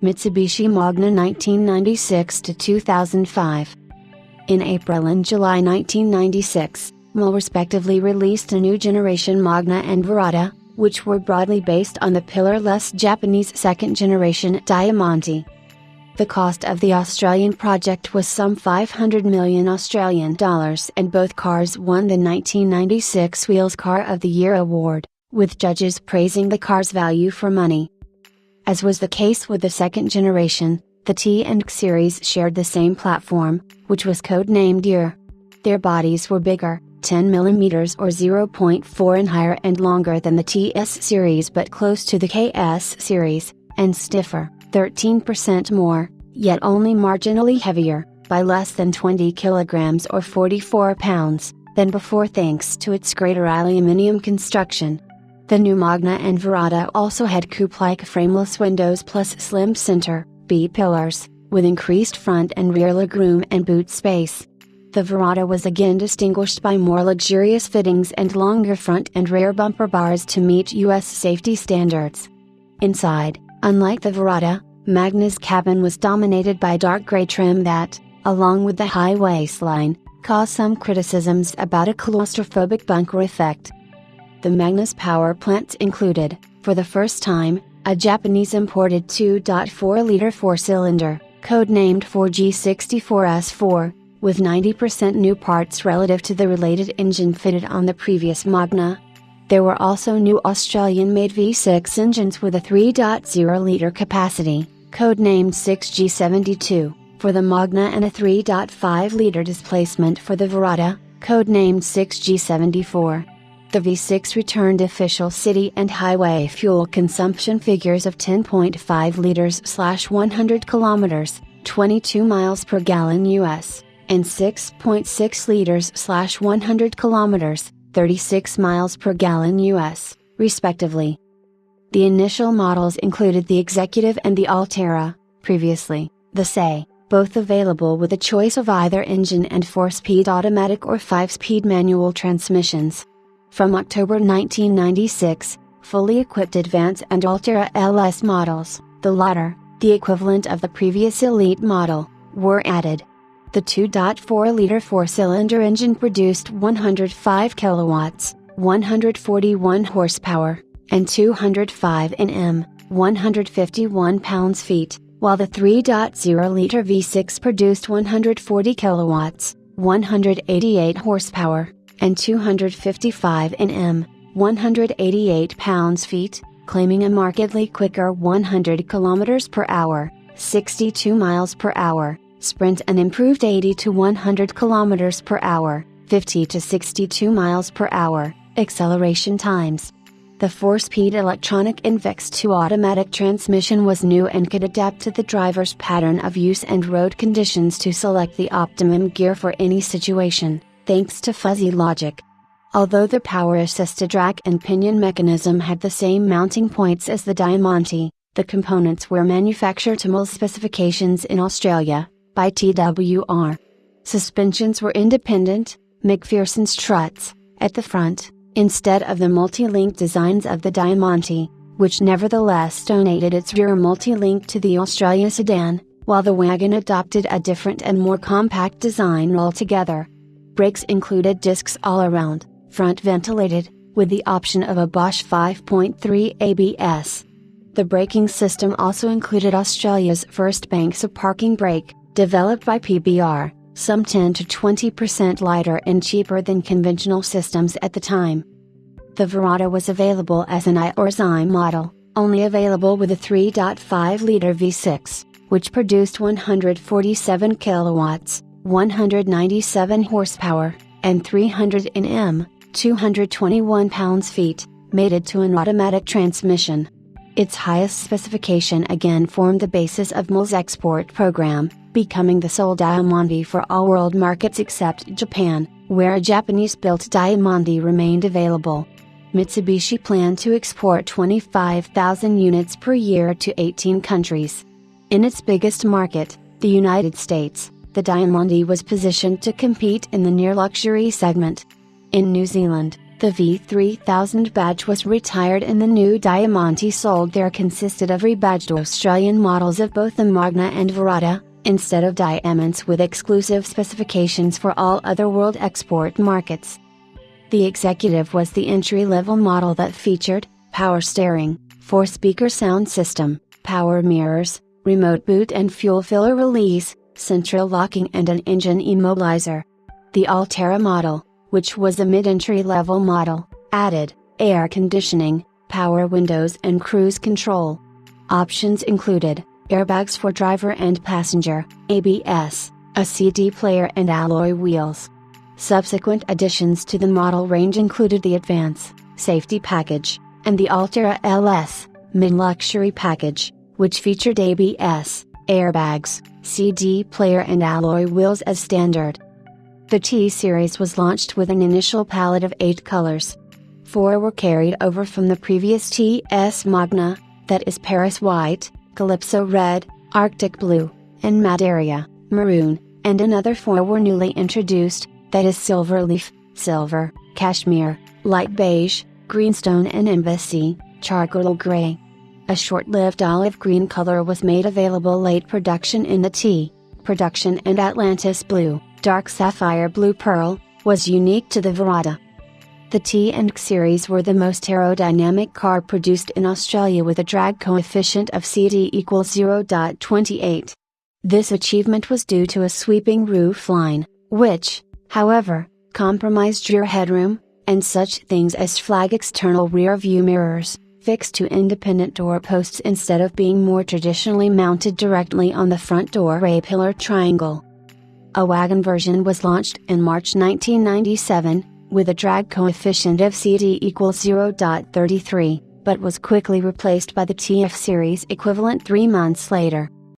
Mitsubishi Magna 1996 to 2005. In April and July 1996, ML respectively released a new generation Magna and Verada, which were broadly based on the pillar-less Japanese second-generation Diamante. The cost of the Australian project was some $500 million Australian dollars, and both cars won the 1996 Wheels Car of the Year award, with judges praising the car's value for money. As was the case with the second generation, the T and X series shared the same platform, which was codenamed Deer. Their bodies were bigger, 10 mm or 0.4 in higher and longer than the TS series but close to the KS series, and stiffer, 13% more, yet only marginally heavier, by less than 20 kilograms or 44 pounds, than before thanks to its greater aluminium construction. The new Magna and Verada also had coupe-like frameless windows plus slim center, B-pillars, with increased front and rear legroom and boot space. The Verada was again distinguished by more luxurious fittings and longer front and rear bumper bars to meet US safety standards. Inside, unlike the Verada, Magna's cabin was dominated by dark gray trim that, along with the high waistline, caused some criticisms about a claustrophobic bunker effect. The Magna's power plant included, for the first time, a Japanese imported 2.4-liter four-cylinder, codenamed 4G64S4, with 90% new parts relative to the related engine fitted on the previous Magna. There were also new Australian-made V6 engines with a 3.0-liter capacity, codenamed 6G72, for the Magna, and a 3.5-liter displacement for the Verada, codenamed 6G74. The V6 returned official city and highway fuel consumption figures of 10.5 liters/100 kilometers, 22 miles per gallon US, and 6.6 liters/100 kilometers, 36 miles per gallon US, respectively. The initial models included the Executive and the Altera, previously, the SE, both available with a choice of either engine and 4-speed automatic or 5-speed manual transmissions. From October 1996, fully equipped Advance and Altera LS models, the latter, the equivalent of the previous Elite model, were added. The 2.4-liter four-cylinder engine produced 105 kilowatts, 141 horsepower, and 205 Nm, 151 pounds-feet, while the 3.0-liter V6 produced 140 kilowatts, 188 horsepower, and 255 Nm, 188 pounds-feet, claiming a markedly quicker 100 km per hour, 62 miles per hour, sprint, and improved 80 to 100 km per hour, 50 to 62 miles per hour, acceleration times. The 4-speed electronic Invex 2 automatic transmission was new and could adapt to the driver's pattern of use and road conditions to select the optimum gear for any situation, thanks to fuzzy logic. Although the power-assisted rack and pinion mechanism had the same mounting points as the Diamante, the components were manufactured to ML specifications in Australia, by TWR. Suspensions were independent, McPherson struts, at the front, instead of the multi-link designs of the Diamante, which nevertheless donated its rear multi-link to the Australia sedan, while the wagon adopted a different and more compact design altogether. Brakes included discs all around, front ventilated, with the option of a Bosch 5.3 ABS. The braking system also included Australia's first banks of parking brake, developed by PBR, some 10 to 20% lighter and cheaper than conventional systems at the time. The Verada was available as an I or XI model, only available with a 3.5-liter V6, which produced 147 kilowatts, 197 horsepower, and 300 Nm, 221 pounds-feet, mated to an automatic transmission. Its highest specification again formed the basis of ML's export program, becoming the sole Diamante for all world markets except Japan, where a Japanese-built Diamante remained available. Mitsubishi planned to export 25,000 units per year to 18 countries. In its biggest market, the United States, the Diamante was positioned to compete in the near-luxury segment. In New Zealand, The V3000 badge was retired and the new Diamante sold there consisted of rebadged Australian models of both the Magna and Verada, instead of Diamonds with exclusive specifications for all other world export markets. The Executive was the entry-level model that featured power steering, 4-speaker sound system, power mirrors, remote boot and fuel filler release, central locking and an engine immobilizer. The Altera model, which was a mid-entry level model, added air conditioning, power windows and cruise control. Options included airbags for driver and passenger, ABS, a CD player and alloy wheels. Subsequent additions to the model range included the Advance, Safety Package, and the Altera LS, Mid-Luxury Package, which featured ABS, airbags, CD player and alloy wheels as standard. The T-Series was launched with an initial palette of 8 colors. 4 were carried over from the previous TS Magna, that is Paris White, Calypso Red, Arctic Blue, and Madeira, Maroon, and another 4 were newly introduced, that is Silverleaf, Silver, Cashmere, Light Beige, Greenstone and Embassy, Charcoal Gray. A short-lived olive green color was made available late production in the T production, and Atlantis Blue, Dark Sapphire Blue Pearl, was unique to the Verada. The T and X series were the most aerodynamic car produced in Australia with a drag coefficient of CD equals 0.28. This achievement was due to a sweeping roof line, which, however, compromised rear headroom, and such things as flag external rear view mirrors, fixed to independent door posts instead of being more traditionally mounted directly on the front door A-pillar triangle. A wagon version was launched in March 1997, with a drag coefficient of CD equals 0.33, but was quickly replaced by the TF series equivalent 3 months later.